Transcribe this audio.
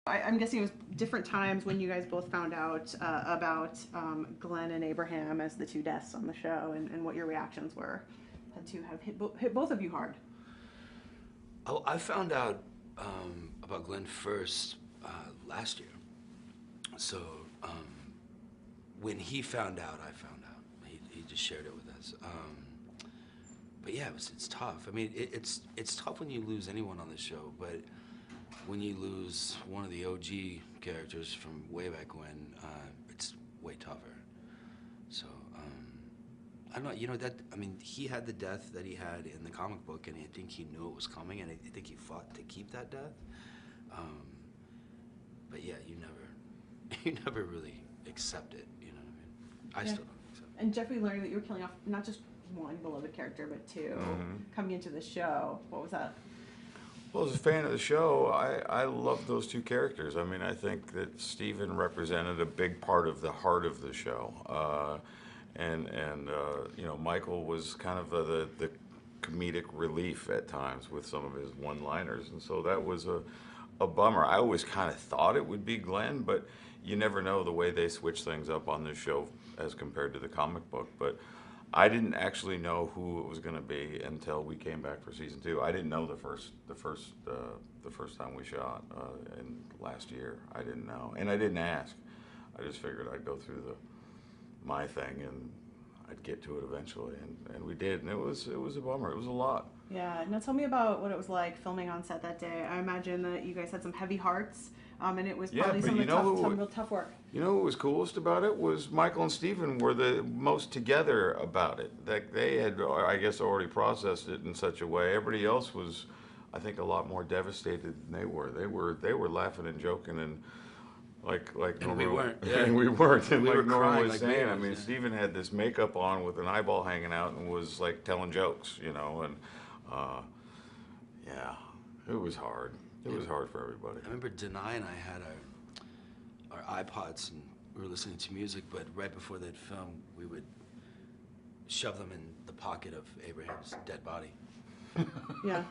I'm guessing it was different times when you guys both found out about Glenn and Abraham as the two deaths on the show, and what your reactions were. Had to have hit both of you hard. Oh, I found out about Glenn first last year. So when he found out, I found out. He just shared it with us. But yeah, it's tough. I mean, it's tough when you lose anyone on the show, but when you lose one of the OG characters from way back when, it's way tougher. So I don't know. You know that. I mean, he had the death that he had in the comic book, and I think he knew it was coming, and I think he fought to keep that death. But yeah, you never really accept it. You know what I mean? I still don't accept it. And Jeffrey, learning that you were killing off not just one beloved character, but two, coming into the show, what was that? Well, as a fan of the show, I love those two characters. I mean, I think that Steven represented a big part of the heart of the show. And you know, Michael was kind of the comedic relief at times with some of his one-liners, and so that was a bummer. I always kind of thought it would be Glenn, but you never know the way they switch things up on this show as compared to the comic book. But I didn't actually know who it was going to be until we came back for season 2. I didn't know the first time we shot in last year. I didn't know, and I didn't ask. I just figured I'd go through my thing and I'd get to it eventually, and we did, and it was a bummer. It was a lot. Yeah. Now tell me about what it was like filming on set that day. I imagine that you guys had some heavy hearts, and it was probably some real tough work. You know what was coolest about it was Michael and Steven were the most together about it. That they had, I guess, already processed it in such a way. Everybody else was, I think, a lot more devastated than they were. They were laughing and joking and like and we weren't. Yeah. And we weren't. And we were like Norm crying was like saying, babies, I mean, Steven had this makeup on with an eyeball hanging out and was like telling jokes, you know, and yeah, it was hard. It was hard for everybody. I remember Denai and I had our iPods and we were listening to music, but right before they'd film, we would shove them in the pocket of Abraham's dead body. Yeah.